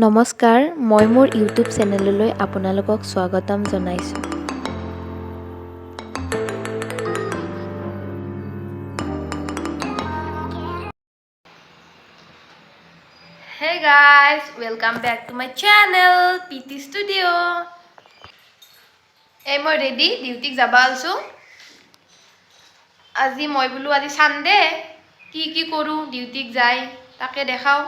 নমস্কাৰ, মই মোৰ ইউটিউব চেনেললৈ আপোনালোকক স্বাগতম জনাইছোঁ। Hey guys, welcome back to my channel, PT Studio. মই ৰেডি ডিউটিক যাব আছোঁ। আজি মই বোলো আজি সানডে কি কৰোঁ ডিউটিক যাই তাকে দেখাওঁ।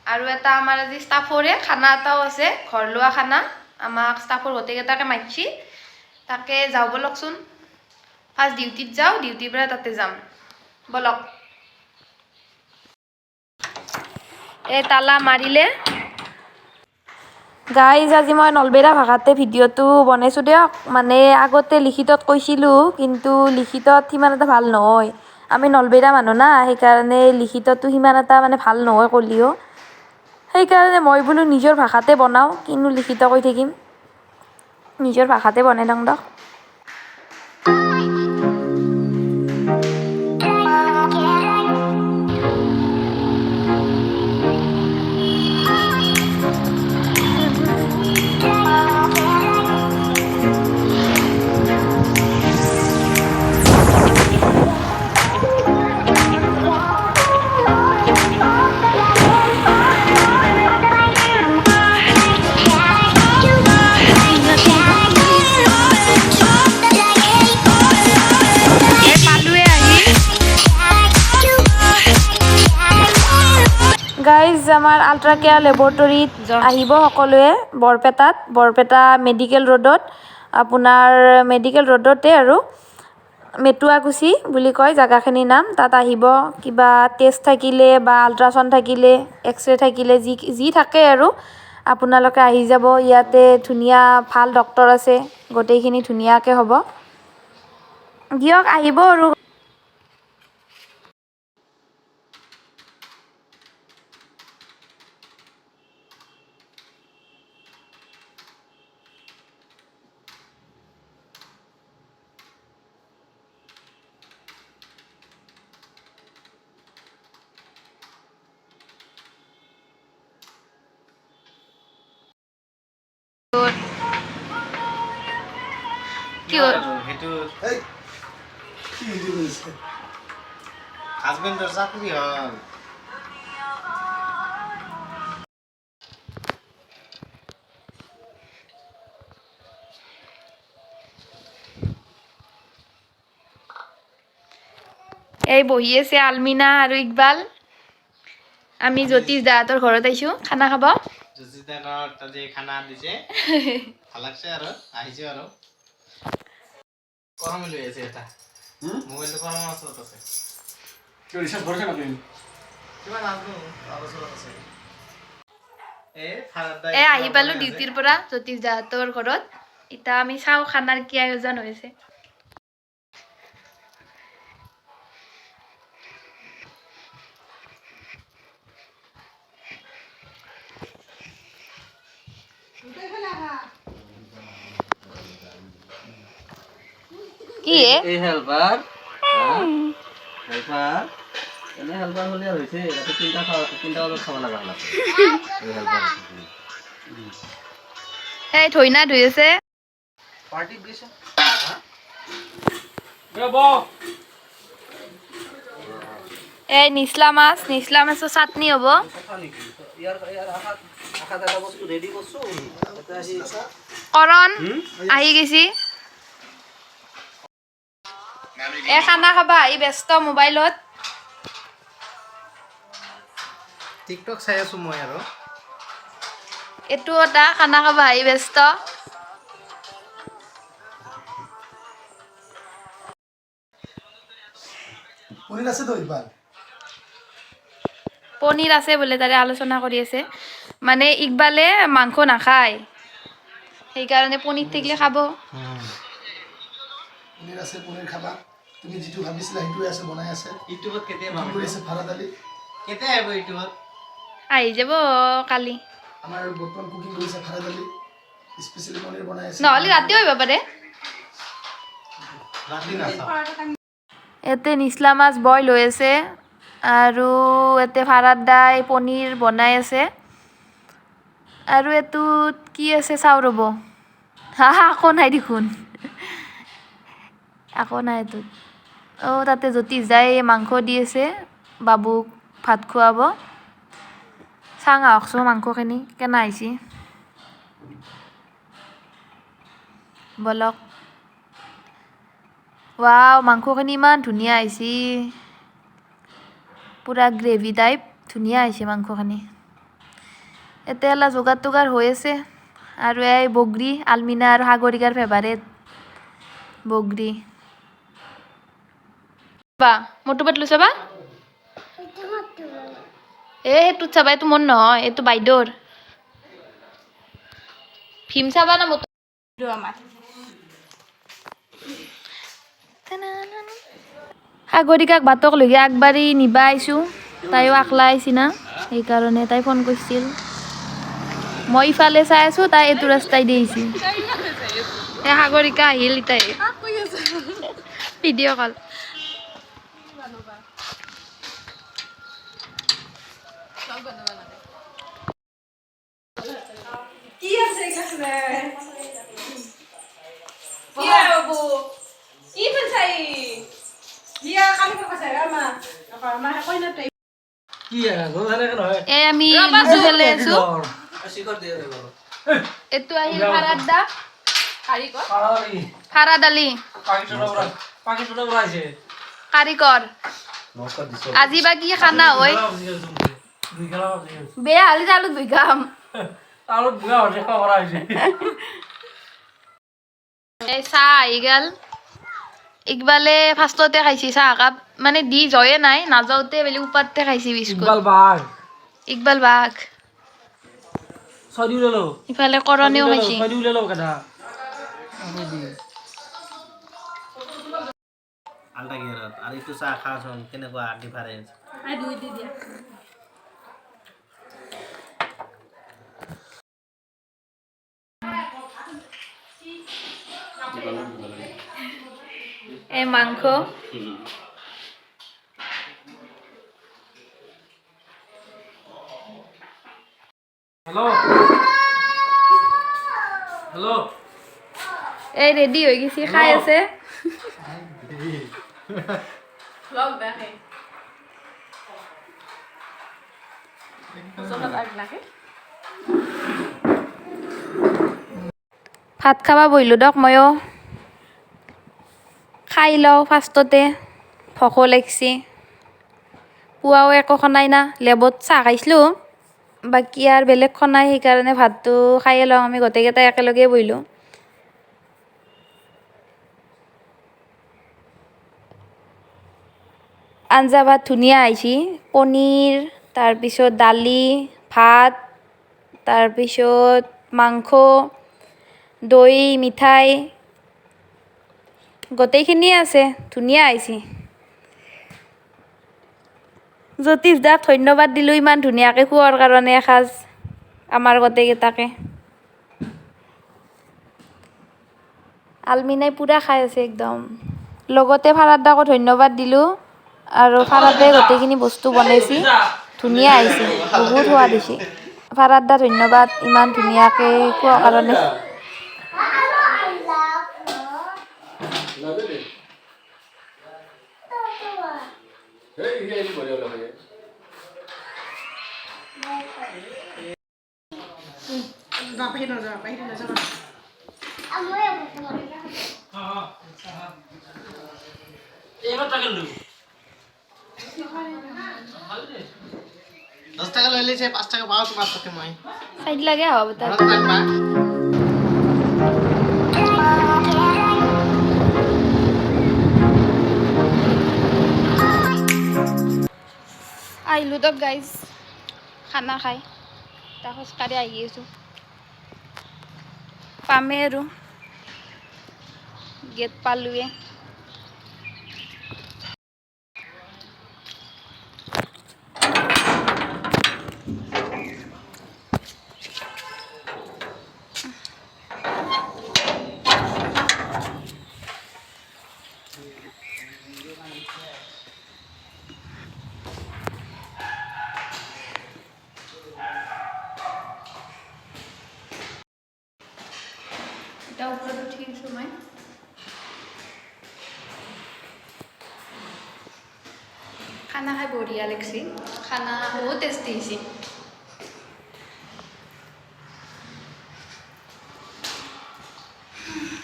আৰু এটা আমাৰ আজি ষ্টাফৰে খানা এটাও আছে, ঘৰ লোৱা খানা। আমাক ষ্টাফৰ গোটেইকেইটাকে মাতিছি, তাকে যাওঁ বলকচোন। ফাৰ্ষ্ট ডিউটিত যাওঁ, ডিউটিৰ পৰা তাতে যাম বলক। তালা মাৰিলে। গাইজ আজি মই নলবেইৰা ভাষাতে ভিডিঅ'টো বনাইছোঁ দিয়ক। মানে আগতে লিখিতত কৈছিলোঁ, কিন্তু লিখিতত সিমান এটা ভাল নহয়। আমি নলবেইৰা মানুহ না, সেইকাৰণে লিখিতটো সিমান এটা মানে ভাল নহয় ক'লিও। সেইকাৰণে মই বোলো নিজৰ ভাষাতে বনাওঁ, কিনো লিখিত কৈ থাকিম, নিজৰ ভাষাতে বনাই দিওঁ দিয়ক। গাইজ আমাৰ আল্ট্ৰা কেয়াৰ লেবৰেটৰীত আহিব সকলোৱে বৰপেটা মেডিকেল ৰোডত, আপোনাৰ মেডিকেল ৰোডতে আৰু মেটুৱাকুচি বুলি কয় জেগাখিনিৰ নাম। তাত আহিব, কিবা টেষ্ট থাকিলে বা আল্ট্ৰাচাউণ্ড থাকিলে, এক্সৰে থাকিলে, যি থাকে আৰু আপোনালোকে আহি যাব। ইয়াতে ধুনীয়া ভাল ডক্তৰ আছে, গোটেইখিনি ধুনীয়াকৈ হ'ব দিয়ক, আহিব আৰু। কি হ'ল সেইটো হাজবেণ্ডৰ চাকৰি হ'ল। বহি আছে আলমিনা আৰু ইকবাল। আমি জ্যোতিষ দাহঁতৰ ঘৰত আহিছোঁ খানা খাব। জ্যোতিষ দাহঁতৰ তাতে খানা দিছে, ভাল লাগছে আৰু আহিছোঁ আৰু। কম লৈ আছে এটা মোবাইলটো কম ওচৰত আছে। কিয় ৰিচাৰ্জ কৰিছে নাকি? কিমান ওচৰত আছে। আহি পালোঁ ডিউটিৰ পৰা জ্যোতিষ দাহঁতৰ ঘৰত। এতিয়া আমি চাওঁ খানাৰ কি আয়োজন হৈছে। কি এই হেল্পাৰ এনে হেল্পাৰ হ'লে হৈছে, তাতে তিনিটা বজাত খাব লগা হ'ল। ধইনা ধুই আছে। পাৰ্টিত গৈছে নিচলা মাছৰ চাটনি হ'ব। কৰণ আহি গৈছি। খানা খাবা আহি ব্যস্ত মোবাইলত। টিকটক চাই আছোঁ মই আৰু। এইটো এটা খানা খাবা আহি ব্যস্ত। পনীৰ আছে বোলে, তাৰে আলোচনা কৰি আছে। মানে ইকবালে মাংস নাখায়, সেইকাৰণে পনীৰ থাকিলে খাব। পনীৰ আছে, পনীৰ খাবা। তুমি যিটো ভাবিছিলা সেইটোৱে আছে, বনাই আছে। ইউটিউবত কেতিয়া কৰি আছে ভাড়া দালি। কেতিয়া আহিব ইউটিউবত? আহি যাব কালি। আমাৰ বৰ্তমান কুকিং কৰিছে ভাড়া দালি, স্পেচিয়েলি পনীৰ বনাই আছে। নহ'লে ৰাতিও আহিব পাৰে। ৰাতি নাচাওঁ। ইয়াতে নিচলা মাছ বইল হৈ আছে আৰু ইয়াতে ভাড়াত দাই পনীৰ বনাই আছে। আৰু এইটোত কি আছে চাওঁ ৰ'ব হা আকৌ নাই দেখোন আকৌ নাই এইটোত তাতে জ্যোতিষ যায় মাংস দি আছে বাবুক ভাত খুৱাব চাং আহকচোন মাংসখিনি কেনে আহিছে বলক ৱাও মাংসখিনি ইমান ধুনীয়া আহিছে পুৰা গ্ৰেভি টাইপ ধুনীয়া আহিছে মাংসখিনি এতিয়া অলপ যোগাৰ টোগাৰ হৈ আছে আৰু এই বগৰী আলমিনা আৰু সাগৰিকাৰ ফেভাৰেট বগৰী বা মোৰটো বাট লৈছে বা সেইটোত চাবা এইটো মোৰ নহয় এইটো বাইদেউৰ ফিল্ম চাবা না মোৰটো আমাৰ সাগৰিকাক বাটক লৈকে আগবাঢ়ি নিবা আহিছোঁ তাইও আকলা আহিছি না সেইকাৰণে তাই ফোন কৰিছিল মই ইফালে চাই আছোঁ তাই এইটো ৰাস্তাই দি আহিছে এই সাগৰিকা আহিল তাই ভিডিঅ' কল কি আছে কাছে কি আবু কি বলছাই দিয়া কালি কথা আমা আমা কই না তাই কি গল জানে কেন হয় এই আমি লুডু খেলি আছোঁ শিখর দিয়ে দেব এইটো আহিল ফাৰাদা কাৰিকৰ পাৰি ফাৰাদ আলী পাকিস্তানৰ পৰা আহিছে কাৰিকৰ নমস্কাৰ দিছো আজি বা কি খানা হয় দুই খেলা বেয়া হালি চালু দুই কাম আলুত বুঢ়া হতে কৰা আহিছে এই চাহ আহি গেল ইকবালে ফাৰ্ষ্টতে খাইছি চাহ একাপ মানে দি জয়ে নাই নাযাওঁতে বেলি উপাতে খাইছি বিস্কুট ইকবাল বাঘ ছয়দি উলালো ইফালে কৰণেও খাইছি ছয়দি উলালো কেডা আলটা গিয়াৰত আৰ একটু চা খাওয়াছন কেনেকুৱা ডিফাৰেন্স আই দুই দি দিয়া এই মাংস হ্যালো হ্যালো এই ৰেডি হৈ গৈছি খাই আছে লগ দেখে ওচৰত আগলাকে ভাত খাবা বহিলোঁ দক ময়ো খাই লওঁ ফাৰ্ষ্টতে ভোকো লাগছি পুৱাও একো খনাই না লেবত চাহ খাইছিলোঁ বাকী আৰু বেলেগ খনাই সেইকাৰণে ভাতটো খায়ে লওঁ আমি গোটেইকেইটাই একেলগে বহিলোঁ আঞ্জা ভাত ধুনীয়া আহিছে পনীৰ তাৰপিছত দালি ভাত তাৰপিছত মাংস দৈ মিঠাই গোটেইখিনিয়ে আছে ধুনীয়া আহিছে জ্যোতিষ দাক ধন্যবাদ দিলোঁ ইমান ধুনীয়াকৈ খোৱাৰ কাৰণে এসাঁজ আমাৰ গোটেইকেইটাকে আলমিনাই পূৰা খাই আছে একদম লগতে ফাৰাদ দাকো ধন্যবাদ দিলোঁ আৰু ফাৰাদে গোটেইখিনি বস্তু বনাইছে ধুনীয়া আহিছে বহুত সোৱাদ হৈছে ফাৰাদ দা ধন্যবাদ ইমান ধুনীয়াকৈ খোৱাৰ কাৰণে বাহিৰ নাযাওঁ এইবার টাকা লই 10 টাকা লইলে সে 5 টাকা পাও তোমার সাথে মই সাইড লাগে হবে তার ভালো থাকবা আহিলোঁ দিয়ক গাইজ খানা খাই তাৰ খোজকাঢ়ি আহি আছোঁ পামেই আৰু গেট পালোৱে আছোঁ মই খানা খাই বঢ়িয়া লাগছি খানা বহুত টেষ্টি হৈছে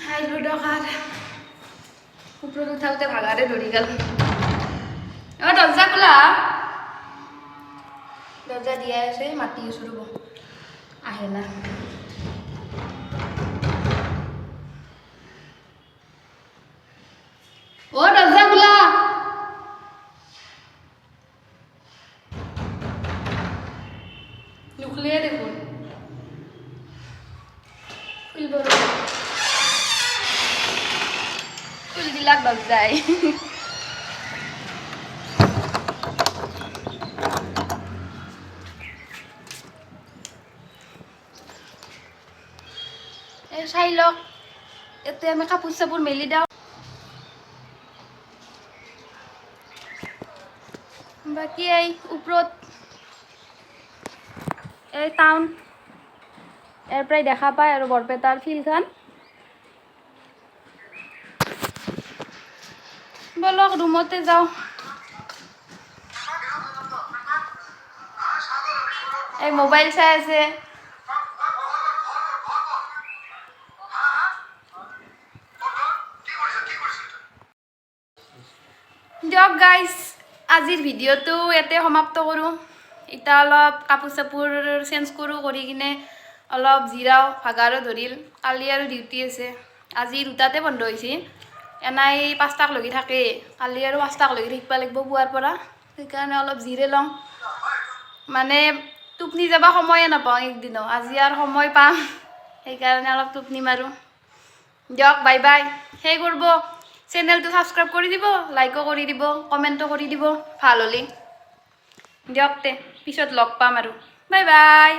খাইলো দখাত ওপৰত উঠাওঁতে ভাগাৰে ধৰি গ'ল দৰ্জা খোলা দৰ্জা দিয়াই আছে মাতি আছোঁ ৰ'ব আহে না দৰ্জা খোলা নুখুলিয়ে দেখোন খুলিব খুল দিলাক দৰ্জাই চাই লওক ইয়াতে আমি কাপোৰ চাপোৰ মেলি দিওঁ বাকী এই ওপৰত এই টাউন ইয়াৰ পৰাই দেখা পায় আৰু বৰপেটাৰ ফিল্ডখন বলক ৰুমতে যাওঁ এই মোবাইল চাই আছে দিয়ক গাইজ আজিৰ ভিডিঅ'টো ইয়াতে সমাপ্ত কৰোঁ এতিয়া অলপ কাপোৰ চাপোৰ চেঞ্জ কৰোঁ কৰি কিনে অলপ জিৰাও ভাগাৰো ধৰিল কালি আৰু ডিউটি আছে আজি 2টাতে বন্ধ হৈছে এনাই 5টাক লগি থাকে কালি আৰু 5টাক লগি থাকিব লাগিব পুৱাৰ পৰা সেইকাৰণে অলপ জিৰে লওঁ মানে টোপনি যাব সময়ে নাপাওঁ একদিনো আজি আৰু সময় পাম সেইকাৰণে অলপ টোপনি মাৰোঁ দিয়ক বাই বাই সেই কৰিব চেনেলটো সাবস্ক্ৰাইব কৰি দিব লাইকো কৰি দিব কমেণ্টো কৰি দিব ভাল হ'লে দিয়ক তে পিছত লগ পাম আৰু বাই বাই